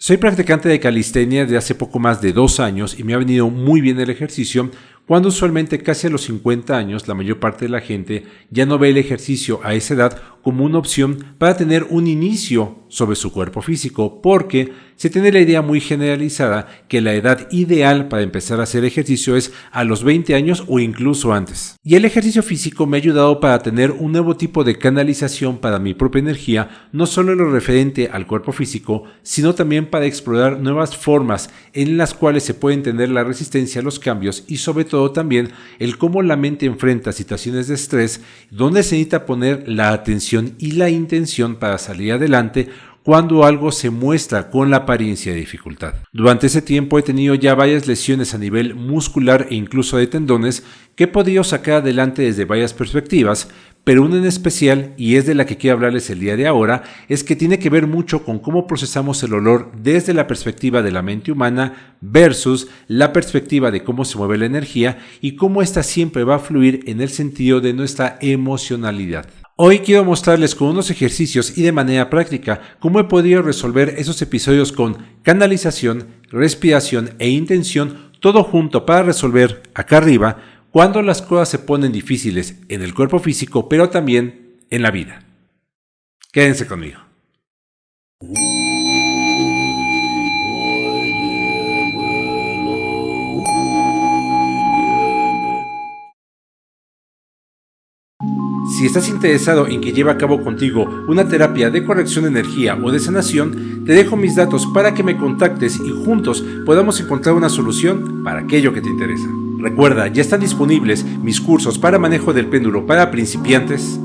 Soy practicante de calistenia de hace poco más de 2 años y me ha venido muy bien el ejercicio, cuando usualmente casi a los 50 años la mayor parte de la gente ya no ve el ejercicio a esa edad como una opción para tener un inicio sobre su cuerpo físico, porque se tiene la idea muy generalizada que la edad ideal para empezar a hacer ejercicio es a los 20 años o incluso antes. Y el ejercicio físico me ha ayudado para tener un nuevo tipo de canalización para mi propia energía, no solo en lo referente al cuerpo físico, sino también para explorar nuevas formas en las cuales se puede entender la resistencia a los cambios y sobre todo también el cómo la mente enfrenta situaciones de estrés donde se necesita poner la atención y la intención para salir adelante cuando algo se muestra con la apariencia de dificultad. Durante ese tiempo he tenido ya varias lesiones a nivel muscular e incluso de tendones que he podido sacar adelante desde varias perspectivas, pero una en especial, y es de la que quiero hablarles el día de ahora, es que tiene que ver mucho con cómo procesamos el olor desde la perspectiva de la mente humana versus la perspectiva de cómo se mueve la energía y cómo ésta siempre va a fluir en el sentido de nuestra emocionalidad. Hoy quiero mostrarles con unos ejercicios y de manera práctica cómo he podido resolver esos episodios con canalización, respiración e intención, todo junto para resolver acá arriba cuando las cosas se ponen difíciles en el cuerpo físico, pero también en la vida. Quédense conmigo. Si estás interesado en que lleve a cabo contigo una terapia de corrección de energía o de sanación, te dejo mis datos para que me contactes y juntos podamos encontrar una solución para aquello que te interesa. Recuerda, ya están disponibles mis cursos para manejo del péndulo para principiantes,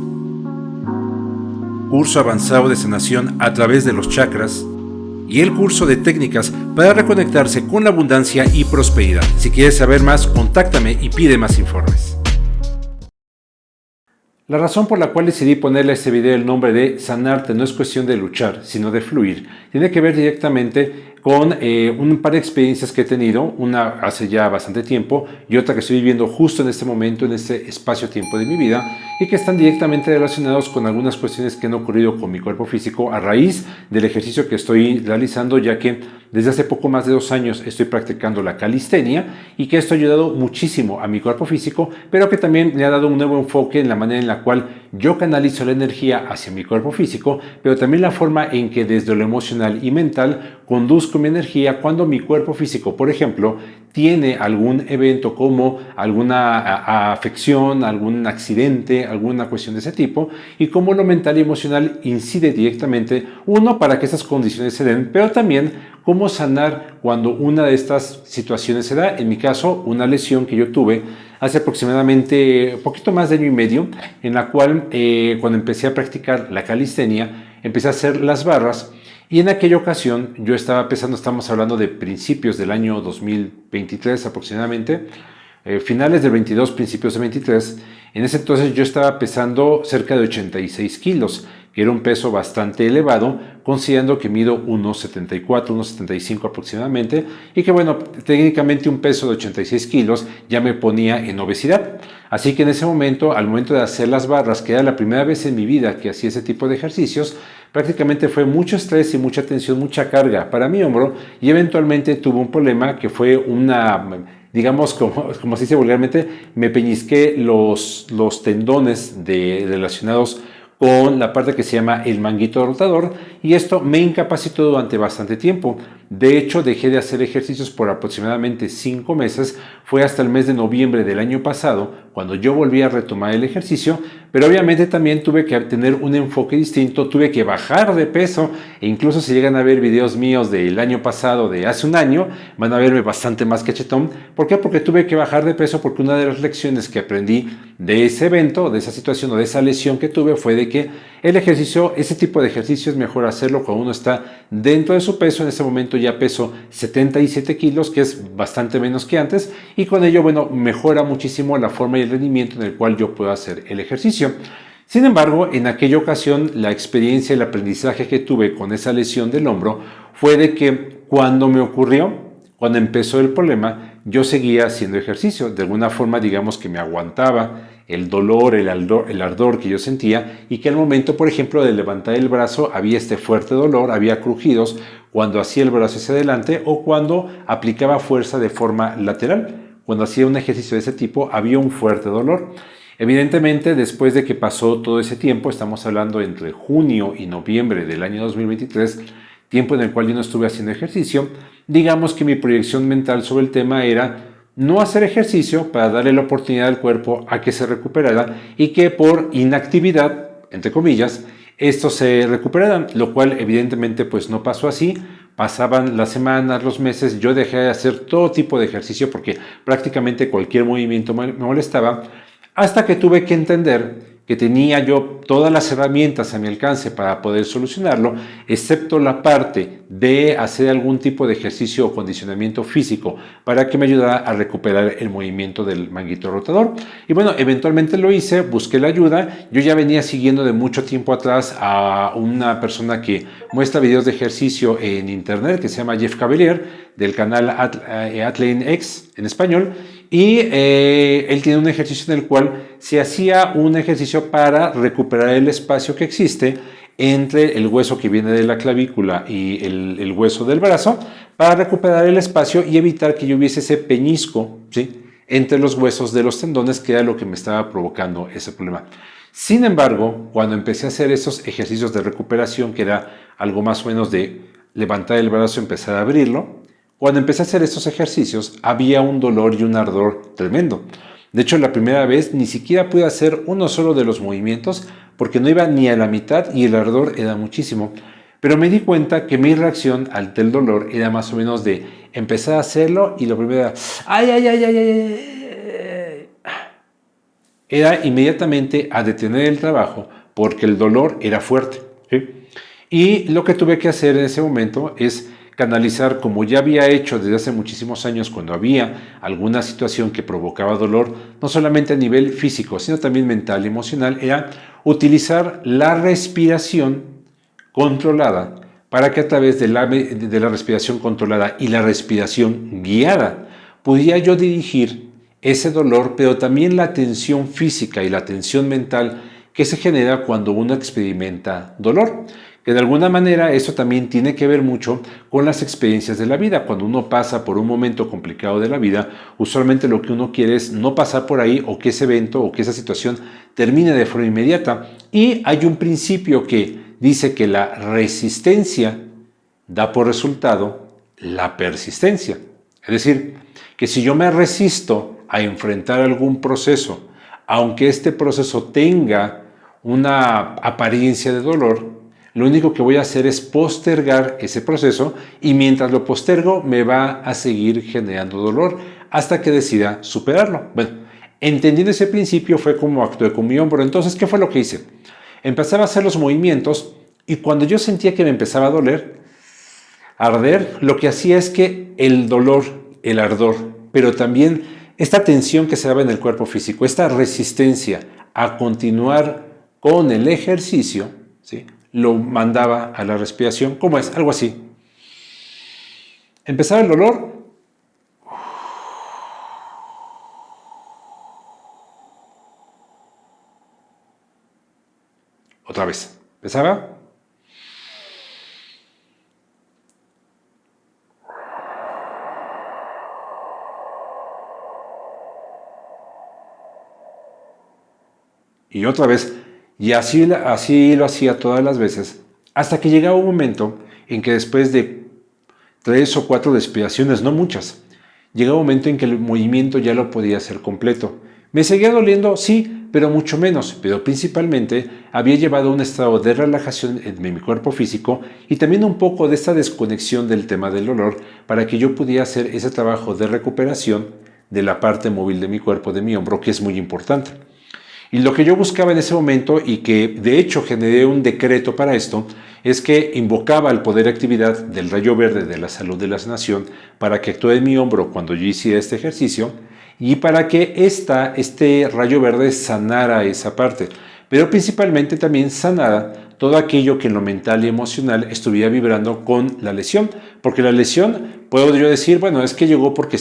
curso avanzado de sanación a través de los chakras y el curso de técnicas para reconectarse con la abundancia y prosperidad. Si quieres saber más, contáctame y pide más informes. La razón por la cual decidí ponerle a este video el nombre de Sanarte no es cuestión de luchar, sino de fluir. Tiene que ver directamente con un par de experiencias que he tenido, una hace ya bastante tiempo y otra que estoy viviendo justo en este momento, en este espacio-tiempo de mi vida, y que están directamente relacionados con algunas cuestiones que han ocurrido con mi cuerpo físico a raíz del ejercicio que estoy realizando, ya que desde hace poco más de 2 años estoy practicando la calistenia y que esto ha ayudado muchísimo a mi cuerpo físico, pero que también me ha dado un nuevo enfoque en la manera en la cual yo canalizo la energía hacia mi cuerpo físico, pero también la forma en que desde lo emocional y mental conduzco mi energía cuando mi cuerpo físico, por ejemplo, tiene algún evento como alguna afección, algún accidente, alguna cuestión de ese tipo, y cómo lo mental y emocional incide directamente, uno, para que estas condiciones se den, pero también cómo sanar cuando una de estas situaciones se da. En mi caso, una lesión que yo tuve hace aproximadamente un poquito más de año y medio, en la cual cuando empecé a practicar la calistenia, empecé a hacer las barras. Y en aquella ocasión yo estaba pesando, estamos hablando de principios del año 2023 aproximadamente, finales del 22, principios del 23. En ese entonces yo estaba pesando cerca de 86 kilos, que era un peso bastante elevado, considerando que mido 1,74, 1,75 aproximadamente, y que bueno, técnicamente un peso de 86 kilos ya me ponía en obesidad. Así que en ese momento, al momento de hacer las barras, que era la primera vez en mi vida que hacía ese tipo de ejercicios, prácticamente fue mucho estrés y mucha tensión, mucha carga para mi hombro, y eventualmente tuve un problema que fue digamos, como se dice vulgarmente, me peñisqué los tendones relacionados con la parte que se llama el manguito rotador, y esto me incapacitó durante bastante tiempo. De hecho, dejé de hacer ejercicios por aproximadamente 5 meses. Fue hasta el mes de noviembre del año pasado cuando yo volví a retomar el ejercicio, pero obviamente también tuve que tener un enfoque distinto, tuve que bajar de peso, e incluso si llegan a ver videos míos del año pasado, de hace un año, van a verme bastante más cachetón. ¿Por qué? Porque tuve que bajar de peso, porque una de las lecciones que aprendí de ese evento, de esa situación o de esa lesión que tuve fue de que el ejercicio, ese tipo de ejercicio es mejor hacerlo cuando uno está dentro de su peso. En ese momento ya peso 77 kilos, que es bastante menos que antes, y con ello, bueno, mejora muchísimo la forma y el rendimiento en el cual yo puedo hacer el ejercicio. Sin embargo, en aquella ocasión, la experiencia y el aprendizaje que tuve con esa lesión del hombro fue de que cuando me ocurrió, cuando empezó el problema, yo seguía haciendo ejercicio. De alguna forma, digamos que me aguantaba el dolor, el ardor que yo sentía, y que al momento, por ejemplo, de levantar el brazo había este fuerte dolor, había crujidos, cuando hacía el brazo hacia adelante o cuando aplicaba fuerza de forma lateral. Cuando hacía un ejercicio de ese tipo había un fuerte dolor. Evidentemente, después de que pasó todo ese tiempo, estamos hablando entre junio y noviembre del año 2023, tiempo en el cual yo no estuve haciendo ejercicio, digamos que mi proyección mental sobre el tema era no hacer ejercicio para darle la oportunidad al cuerpo a que se recuperara y que por inactividad, entre comillas, estos se recuperaran, lo cual evidentemente pues no pasó así. Pasaban las semanas, los meses, yo dejé de hacer todo tipo de ejercicio porque prácticamente cualquier movimiento me molestaba, hasta que tuve que entender que tenía yo todas las herramientas a mi alcance para poder solucionarlo, excepto la parte de hacer algún tipo de ejercicio o condicionamiento físico para que me ayudara a recuperar el movimiento del manguito rotador. Y bueno, eventualmente lo hice, busqué la ayuda. Yo ya venía siguiendo de mucho tiempo atrás a una persona que muestra videos de ejercicio en internet, que se llama Jeff Cavalier, del canal Athlean X en español. Y él tiene un ejercicio en el cual se hacía un ejercicio para recuperar el espacio que existe entre el hueso que viene de la clavícula y el hueso del brazo, para recuperar el espacio y evitar que yo hubiese ese peñisco, ¿sí?, entre los huesos de los tendones, que era lo que me estaba provocando ese problema. Sin embargo, cuando empecé a hacer esos ejercicios de recuperación, que era algo más o menos de levantar el brazo y empezar a abrirlo, cuando empecé a hacer estos ejercicios había un dolor y un ardor tremendo. De hecho, la primera vez ni siquiera pude hacer uno solo de los movimientos porque no iba ni a la mitad y el ardor era muchísimo. Pero me di cuenta que mi reacción ante el dolor era más o menos de empezar a hacerlo y lo primero era ¡ay, ay, ay, ay, ay! Era inmediatamente a detener el trabajo porque el dolor era fuerte, ¿sí? Y lo que tuve que hacer en ese momento es canalizar, como ya había hecho desde hace muchísimos años cuando había alguna situación que provocaba dolor, no solamente a nivel físico, sino también mental y emocional, era utilizar la respiración controlada para que a través de la respiración controlada y la respiración guiada pudiera yo dirigir ese dolor, pero también la tensión física y la tensión mental que se genera cuando uno experimenta dolor. Que de alguna manera eso también tiene que ver mucho con las experiencias de la vida. Cuando uno pasa por un momento complicado de la vida, usualmente lo que uno quiere es no pasar por ahí, o que ese evento o que esa situación termine de forma inmediata. Y hay un principio que dice que la resistencia da por resultado la persistencia. Es decir, que si yo me resisto a enfrentar algún proceso, aunque este proceso tenga una apariencia de dolor, lo único que voy a hacer es postergar ese proceso, y mientras lo postergo me va a seguir generando dolor hasta que decida superarlo. Bueno, entendiendo ese principio fue como actué con mi hombro. Entonces, ¿qué fue lo que hice? Empezaba a hacer los movimientos y cuando yo sentía que me empezaba a doler, a arder, lo que hacía es que el dolor, el ardor, pero también esta tensión que se daba en el cuerpo físico, esta resistencia a continuar con el ejercicio, ¿sí?, lo mandaba a la respiración. ¿Cómo es? Algo así. Empezaba el dolor. Otra vez. Empezaba. Y otra vez. Y así lo hacía todas las veces, hasta que llegaba un momento en que después de 3 o 4 respiraciones, no muchas, llegaba un momento en que el movimiento ya lo podía hacer completo. Me seguía doliendo, sí, pero mucho menos, pero principalmente había llevado a un estado de relajación en mi cuerpo físico y también un poco de esta desconexión del tema del dolor para que yo pudiera hacer ese trabajo de recuperación de la parte móvil de mi cuerpo, de mi hombro, que es muy importante. Y lo que yo buscaba en ese momento, y que de hecho generé un decreto para esto, es que invocaba el poder de actividad del rayo verde de la salud de la sanación para que actúe en mi hombro cuando yo hiciera este ejercicio y para que este rayo verde sanara esa parte, pero principalmente también sanara todo aquello que en lo mental y emocional estuviera vibrando con la lesión, porque la lesión, puedo yo decir, bueno, es que llegó porque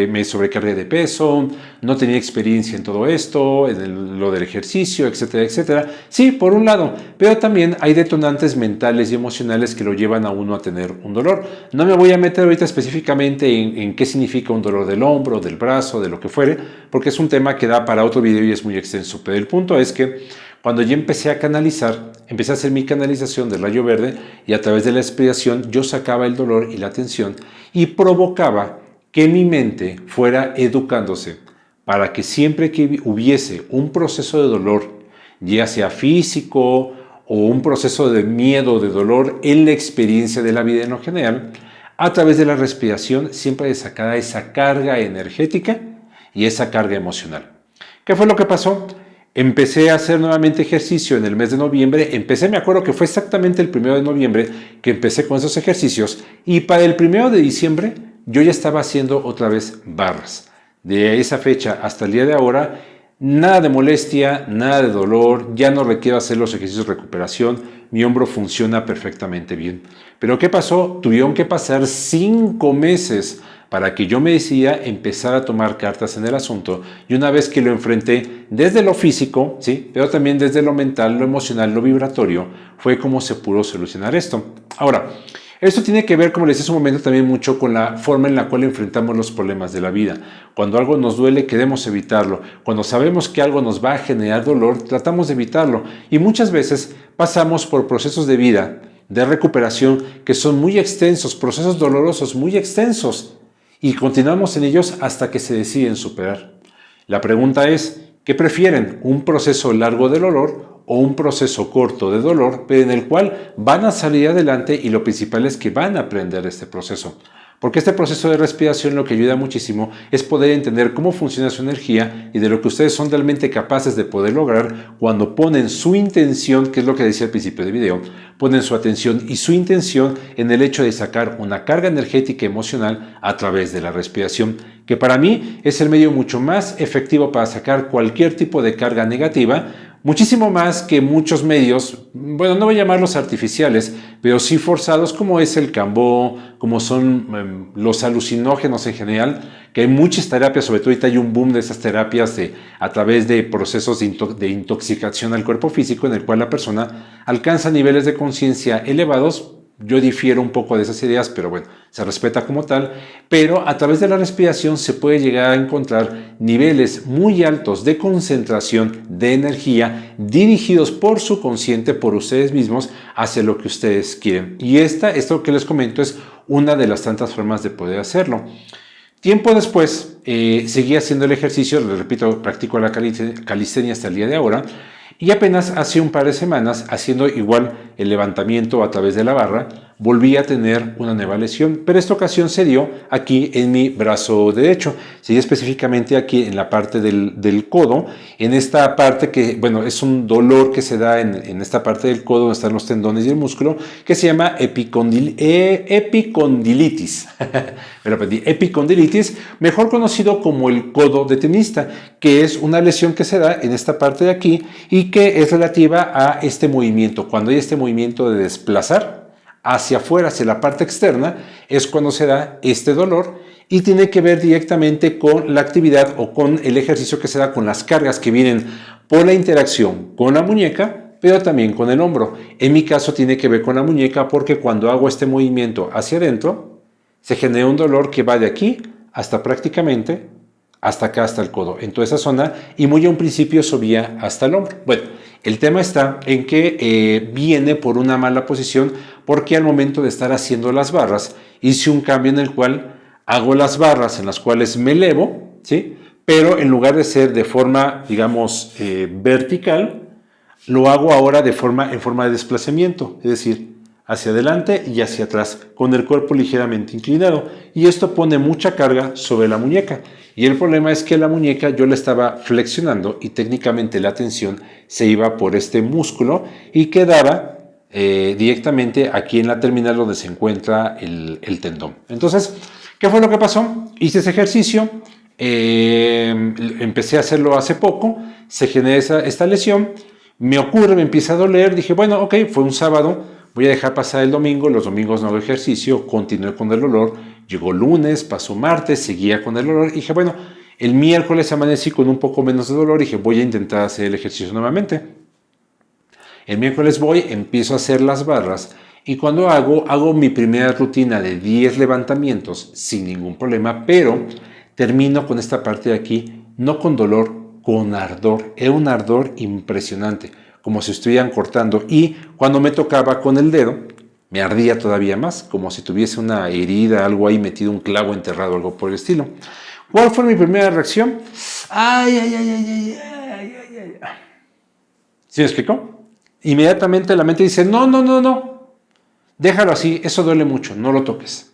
me sobrecargué de peso, no tenía experiencia en todo esto, lo del ejercicio, etcétera, etcétera. Sí, por un lado, pero también hay detonantes mentales y emocionales que lo llevan a uno a tener un dolor. No me voy a meter ahorita específicamente en qué significa un dolor del hombro, del brazo, de lo que fuere, porque es un tema que da para otro video y es muy extenso, pero el punto es que cuando yo empecé a canalizar, empecé a hacer mi canalización del rayo verde y a través de la respiración yo sacaba el dolor y la tensión y provocaba que mi mente fuera educándose para que siempre que hubiese un proceso de dolor, ya sea físico o un proceso de miedo, de dolor en la experiencia de la vida en lo general, a través de la respiración siempre sacara esa carga energética y esa carga emocional. ¿Qué fue lo que pasó? Empecé a hacer nuevamente ejercicio en el mes de noviembre. Me acuerdo que fue exactamente el 1 de noviembre que empecé con esos ejercicios y para el 1 de diciembre yo ya estaba haciendo otra vez barras. De esa fecha hasta el día de ahora, nada de molestia, nada de dolor, ya no requiero hacer los ejercicios de recuperación, mi hombro funciona perfectamente bien. Pero ¿qué pasó? Tuvieron que pasar 5 meses para que yo me decidía empezar a tomar cartas en el asunto y una vez que lo enfrenté desde lo físico, ¿sí? Pero también desde lo mental, lo emocional, lo vibratorio, fue como se pudo solucionar esto. Ahora, esto tiene que ver, como les decía hace un momento, también mucho con la forma en la cual enfrentamos los problemas de la vida. Cuando algo nos duele, queremos evitarlo. Cuando sabemos que algo nos va a generar dolor, tratamos de evitarlo. Y muchas veces pasamos por procesos de vida, de recuperación, que son muy extensos, procesos dolorosos muy extensos. Y continuamos en ellos hasta que se deciden superar. La pregunta es, ¿qué prefieren? ¿Un proceso largo de dolor o un proceso corto de dolor, pero en el cual van a salir adelante y lo principal es que van a aprender este proceso? Porque este proceso de respiración lo que ayuda muchísimo es poder entender cómo funciona su energía y de lo que ustedes son realmente capaces de poder lograr cuando ponen su intención, que es lo que decía al principio del video, ponen su atención y su intención en el hecho de sacar una carga energética y emocional a través de la respiración, que para mí es el medio mucho más efectivo para sacar cualquier tipo de carga negativa, muchísimo más que muchos medios, bueno, no voy a llamarlos artificiales, pero sí forzados, como es el Cambó, como son los alucinógenos en general, que hay muchas terapias, sobre todo ahorita hay un boom de esas terapias a través de procesos de intoxicación al cuerpo físico, en el cual la persona alcanza niveles de conciencia elevados. Yo difiero un poco de esas ideas, pero bueno, se respeta como tal, pero a través de la respiración se puede llegar a encontrar niveles muy altos de concentración de energía dirigidos por su consciente, por ustedes mismos, hacia lo que ustedes quieren. Y esto que les comento es una de las tantas formas de poder hacerlo. Tiempo después, seguí haciendo el ejercicio, les repito, practico la calistenia hasta el día de ahora, y apenas hace un par de semanas, haciendo igual el levantamiento a través de la barra, volví a tener una nueva lesión, pero esta ocasión se dio aquí en mi brazo derecho, sí, específicamente aquí en la parte del codo, en esta parte que, bueno, es un dolor que se da en esta parte del codo donde están los tendones y el músculo, que se llama epicondilitis, epicondilitis, mejor conocido como el codo de tenista, que es una lesión que se da en esta parte de aquí y que es relativa a este movimiento. Cuando hay este movimiento de desplazar hacia afuera, hacia la parte externa, es cuando se da este dolor y tiene que ver directamente con la actividad o con el ejercicio que se da con las cargas que vienen por la interacción con la muñeca, pero también con el hombro. En mi caso tiene que ver con la muñeca porque cuando hago este movimiento hacia adentro, se genera un dolor que va de aquí hasta prácticamente hasta acá, hasta el codo, en toda esa zona, y muy a un principio subía hasta el hombro. Bueno, el tema está en que viene por una mala posición, porque al momento de estar haciendo las barras, hice un cambio en el cual hago las barras en las cuales me elevo, ¿sí? Pero en lugar de ser de forma, digamos, vertical, lo hago ahora en forma de desplazamiento, es decir, hacia adelante y hacia atrás, con el cuerpo ligeramente inclinado. Y esto pone mucha carga sobre la muñeca. Y el problema es que la muñeca yo la estaba flexionando y técnicamente la tensión se iba por este músculo y quedaba directamente aquí en la terminal donde se encuentra el tendón. Entonces, ¿qué fue lo que pasó? Hice ese ejercicio, empecé a hacerlo hace poco, se genera esta lesión. Me ocurre, me empieza a doler, dije, bueno, ok, fue un sábado, voy a dejar pasar el domingo, los domingos no hago ejercicio, continué con el dolor, llegó lunes, pasó martes, seguía con el dolor, dije, bueno, el miércoles amanecí con un poco menos de dolor, dije, voy a intentar hacer el ejercicio nuevamente. El miércoles voy, empiezo a hacer las barras y cuando hago mi primera rutina de 10 levantamientos sin ningún problema, pero termino con esta parte de aquí, no con dolor, con ardor. Era un ardor impresionante, como si estuvieran cortando. Y cuando me tocaba con el dedo, me ardía todavía más, como si tuviese una herida, algo ahí metido, un clavo enterrado, algo por el estilo. ¿Cuál fue mi primera reacción? ¡Ay, ay, ay, ay, ay, ay, ay, ay! ¿Sí me explicó? Inmediatamente la mente dice, no, no, no, no, déjalo así, eso duele mucho, no lo toques.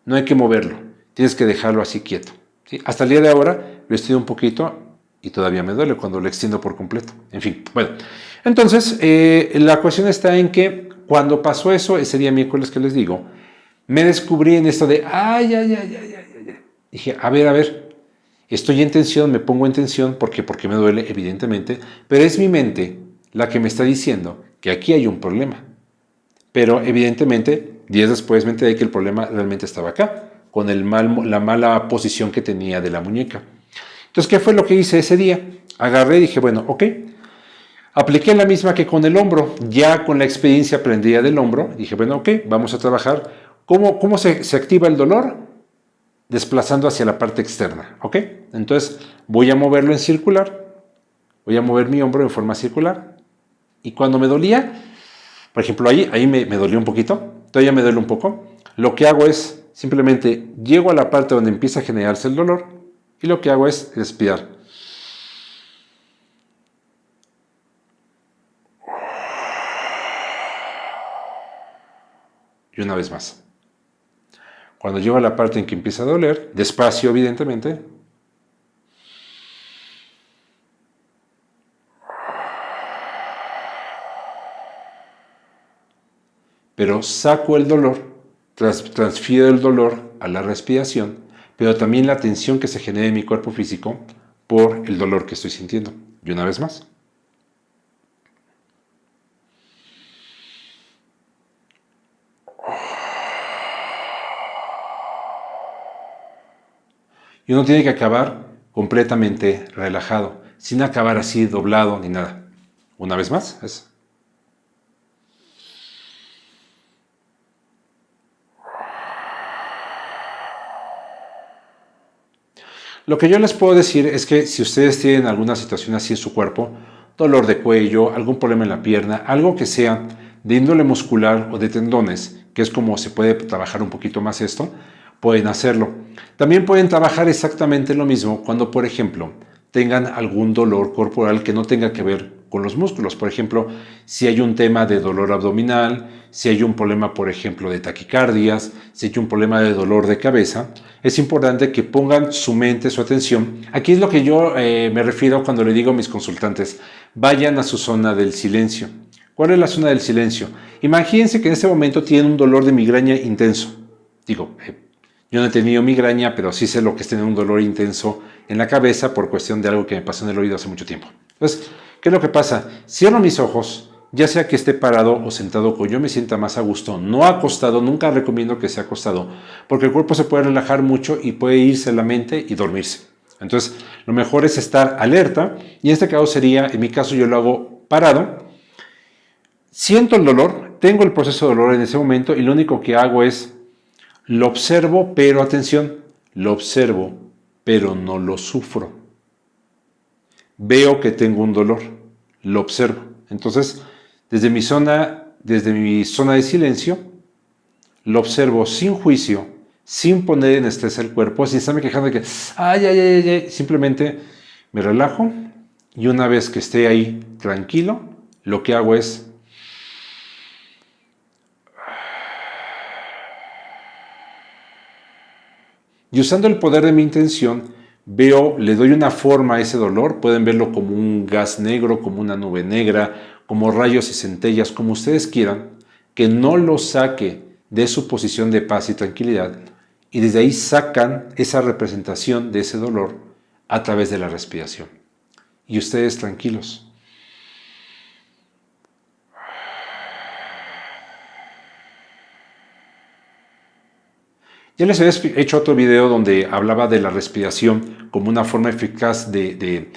No hay que moverlo, tienes que dejarlo así quieto. ¿Sí? Hasta el día de ahora lo estiro un poquito y todavía me duele cuando lo extiendo por completo. En fin, bueno. Entonces, la cuestión está en que cuando pasó eso, ese día miércoles que les digo, me descubrí en esto de, ay, ay, ay, ay, ay, ay. Dije, a ver, estoy en tensión, me pongo en tensión, porque me duele, evidentemente, pero es mi mente la que me está diciendo que aquí hay un problema. Pero evidentemente, días después me enteré que el problema realmente estaba acá, con la mala posición que tenía de la muñeca. Entonces, ¿qué fue lo que hice ese día? Agarré y dije, bueno, ok. Apliqué la misma que con el hombro, ya con la experiencia aprendida del hombro. Dije, bueno, ok, vamos a trabajar. ¿Cómo se activa el dolor? Desplazando hacia la parte externa, ¿ok? Entonces, voy a moverlo en circular. Voy a mover mi hombro en forma circular. Y cuando me dolía, por ejemplo, ahí me dolió un poquito, todavía me duele un poco. Lo que hago es simplemente llego a la parte donde empieza a generarse el dolor y lo que hago es respirar. Y una vez más. Cuando llego a la parte en que empieza a doler, despacio evidentemente, pero saco el dolor, transfiero el dolor a la respiración, pero también la tensión que se genera en mi cuerpo físico por el dolor que estoy sintiendo. Y una vez más. Y uno tiene que acabar completamente relajado, sin acabar así doblado ni nada. Una vez más, eso. Lo que yo les puedo decir es que si ustedes tienen alguna situación así en su cuerpo, dolor de cuello, algún problema en la pierna, algo que sea de índole muscular o de tendones, que es como se puede trabajar un poquito más esto, pueden hacerlo. También pueden trabajar exactamente lo mismo cuando, por ejemplo, tengan algún dolor corporal que no tenga que ver con los músculos. Por ejemplo, si hay un tema de dolor abdominal, si hay un problema, por ejemplo, de taquicardias, si hay un problema de dolor de cabeza, es importante que pongan su mente, su atención. Aquí es lo que yo me refiero cuando le digo a mis consultantes, vayan a su zona del silencio. ¿Cuál es la zona del silencio? Imagínense que en este momento tienen un dolor de migraña intenso. Digo, yo no he tenido migraña, pero sí sé lo que es tener un dolor intenso en la cabeza por cuestión de algo que me pasó en el oído hace mucho tiempo. Entonces, ¿qué es lo que pasa? Cierro mis ojos, ya sea que esté parado o sentado, que yo me sienta más a gusto, no acostado, nunca recomiendo que sea acostado, porque el cuerpo se puede relajar mucho y puede irse la mente y dormirse. Entonces, lo mejor es estar alerta, y en este caso sería, en mi caso yo lo hago parado, siento el dolor, tengo el proceso de dolor en ese momento y lo único que hago es lo observo, pero atención, lo observo, pero no lo sufro. Veo que tengo un dolor, lo observo. Entonces, desde mi zona de silencio, lo observo sin juicio, sin poner en estrés el cuerpo, sin estarme quejando de que, ay, ay, ay, ay, simplemente me relajo y una vez que esté ahí tranquilo, lo que hago es y usando el poder de mi intención, le doy una forma a ese dolor, pueden verlo como un gas negro, como una nube negra, como rayos y centellas, como ustedes quieran, que no lo saque de su posición de paz y tranquilidad, y desde ahí sacan esa representación de ese dolor a través de la respiración. Y ustedes tranquilos. Ya les había hecho otro video donde hablaba de la respiración como una forma eficaz de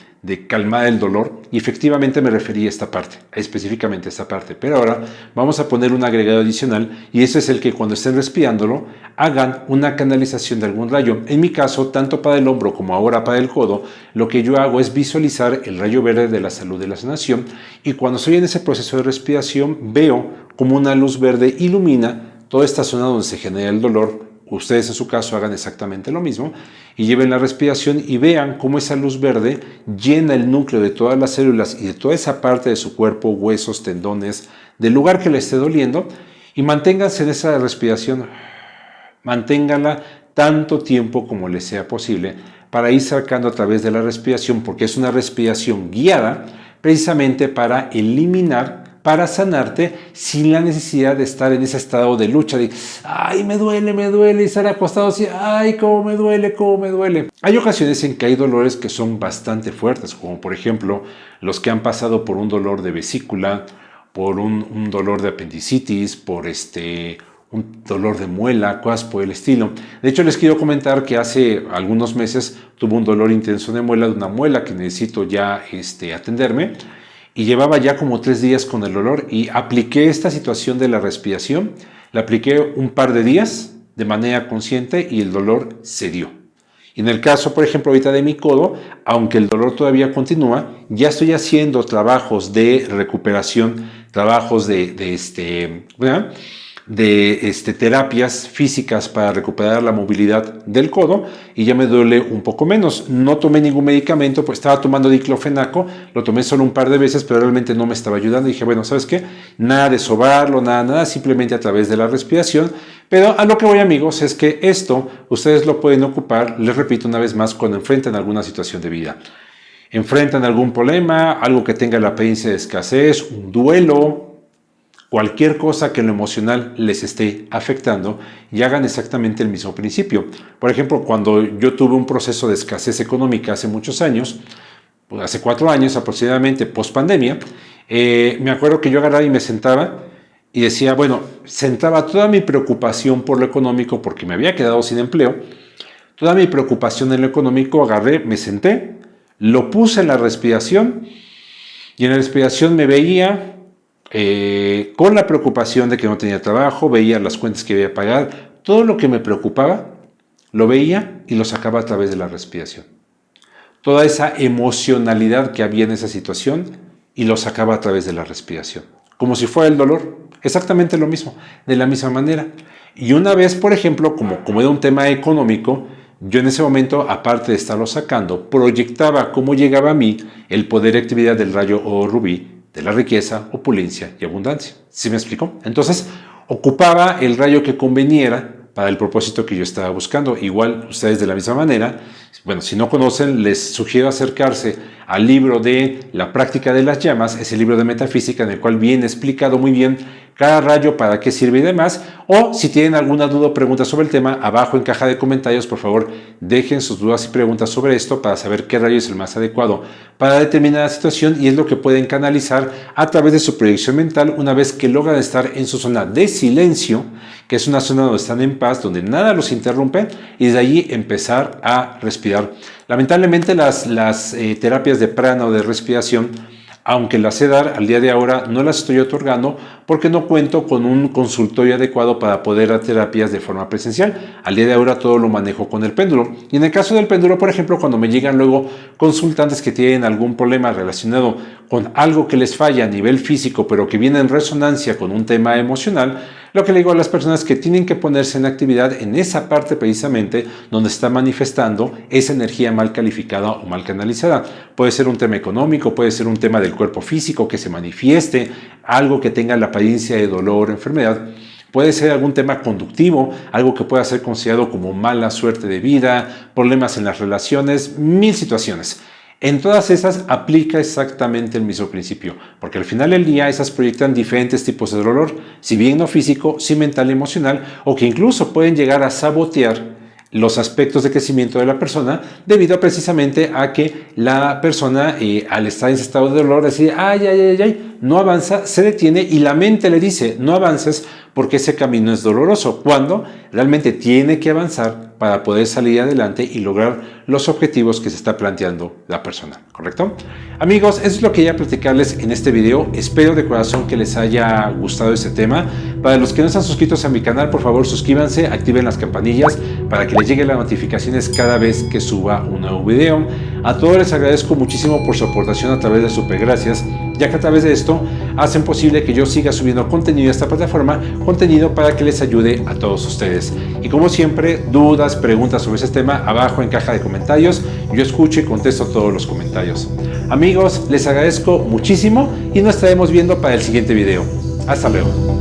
calmar el dolor y efectivamente me referí a esta parte, específicamente a esta parte. Pero ahora vamos a poner un agregado adicional y ese es el que cuando estén respirándolo hagan una canalización de algún rayo. En mi caso, tanto para el hombro como ahora para el codo, lo que yo hago es visualizar el rayo verde de la salud de la sanación y cuando estoy en ese proceso de respiración veo como una luz verde ilumina toda esta zona donde se genera el dolor. Ustedes en su caso hagan exactamente lo mismo y lleven la respiración y vean cómo esa luz verde llena el núcleo de todas las células y de toda esa parte de su cuerpo, huesos, tendones, del lugar que le esté doliendo y manténganse en esa respiración, manténganla tanto tiempo como les sea posible para ir sacando a través de la respiración porque es una respiración guiada precisamente para eliminar, para sanarte sin la necesidad de estar en ese estado de lucha de ay, me duele, y estar acostado así, ay, cómo me duele. Hay ocasiones en que hay dolores que son bastante fuertes, como por ejemplo los que han pasado por un dolor de vesícula, por un dolor de apendicitis, por un dolor de muela, cosas por el estilo. De hecho, les quiero comentar que hace algunos meses tuve un dolor intenso de muela, de una muela que necesito ya atenderme. Y llevaba ya como 3 días con el dolor y apliqué esta situación de la respiración, la apliqué un par de días de manera consciente y el dolor se dio. Y en el caso, por ejemplo, ahorita de mi codo, aunque el dolor todavía continúa, ya estoy haciendo trabajos de recuperación, trabajos de terapias físicas para recuperar la movilidad del codo y ya me duele un poco menos. No tomé ningún medicamento, pues estaba tomando diclofenaco, lo tomé solo un par de veces, pero realmente no me estaba ayudando. Y dije, bueno, ¿sabes qué? Nada de sobarlo, nada, simplemente a través de la respiración. Pero a lo que voy, amigos, es que esto ustedes lo pueden ocupar, les repito una vez más, cuando enfrentan alguna situación de vida. Enfrentan algún problema, algo que tenga la apariencia de escasez, un duelo, cualquier cosa que en lo emocional les esté afectando y hagan exactamente el mismo principio. Por ejemplo, cuando yo tuve un proceso de escasez económica hace muchos años, hace 4 años aproximadamente, post pandemia, me acuerdo que yo agarraba y me sentaba y decía, bueno, sentaba toda mi preocupación por lo económico porque me había quedado sin empleo, toda mi preocupación en lo económico, agarré, me senté, lo puse en la respiración y en la respiración me veía con la preocupación de que no tenía trabajo, veía las cuentas que había que pagar, todo lo que me preocupaba, lo veía y lo sacaba a través de la respiración. Toda esa emocionalidad que había en esa situación y lo sacaba a través de la respiración. Como si fuera el dolor, exactamente lo mismo, de la misma manera. Y una vez, por ejemplo, como era un tema económico, yo en ese momento, aparte de estarlo sacando, proyectaba cómo llegaba a mí el poder de actividad del rayo o rubí, de la riqueza, opulencia y abundancia. ¿Sí me explico? Entonces, ocupaba el rayo que conveniera para el propósito que yo estaba buscando. Igual, ustedes de la misma manera, bueno, si no conocen, les sugiero acercarse al libro de La práctica de las llamas, ese libro de metafísica en el cual viene explicado muy bien cada rayo, para qué sirve y demás. O si tienen alguna duda o pregunta sobre el tema, abajo en caja de comentarios, por favor, dejen sus dudas y preguntas sobre esto para saber qué rayo es el más adecuado para determinada situación y es lo que pueden canalizar a través de su proyección mental una vez que logran estar en su zona de silencio, que es una zona donde están en paz, donde nada los interrumpe y desde allí empezar a respirar. Lamentablemente las terapias de prana o de respiración, aunque las sé dar, al día de ahora no las estoy otorgando porque no cuento con un consultorio adecuado para poder dar terapias de forma presencial. Al día de ahora todo lo manejo con el péndulo. Y en el caso del péndulo, por ejemplo, cuando me llegan luego consultantes que tienen algún problema relacionado con algo que les falla a nivel físico, pero que viene en resonancia con un tema emocional, lo que le digo a las personas que tienen que ponerse en actividad en esa parte precisamente donde está manifestando esa energía mal calificada o mal canalizada. Puede ser un tema económico, puede ser un tema del cuerpo físico que se manifieste, algo que tenga la apariencia de dolor o enfermedad. Puede ser algún tema conductivo, algo que pueda ser considerado como mala suerte de vida, problemas en las relaciones, 1000 situaciones. En todas esas aplica exactamente el mismo principio, porque al final del día esas proyectan diferentes tipos de dolor, si bien no físico, sí mental y emocional, o que incluso pueden llegar a sabotear los aspectos de crecimiento de la persona debido precisamente a que la persona al estar en ese estado de dolor decide, ay, no avanza, se detiene y la mente le dice, no avances porque ese camino es doloroso, cuando realmente tiene que avanzar para poder salir adelante y lograr los objetivos que se está planteando la persona, ¿correcto? Amigos, eso es lo que quería platicarles en este video. Espero de corazón que les haya gustado este tema. Para los que no están suscritos a mi canal, por favor suscríbanse, activen las campanillas para que les lleguen las notificaciones cada vez que suba un nuevo video. A todos les agradezco muchísimo por su aportación a través de Supergracias, ya que a través de esto hacen posible que yo siga subiendo contenido a esta plataforma, contenido para que les ayude a todos ustedes. Y como siempre, dudas, preguntas sobre ese tema, abajo en caja de comentarios, yo escucho y contesto todos los comentarios. Amigos, les agradezco muchísimo y nos estaremos viendo para el siguiente video. Hasta luego.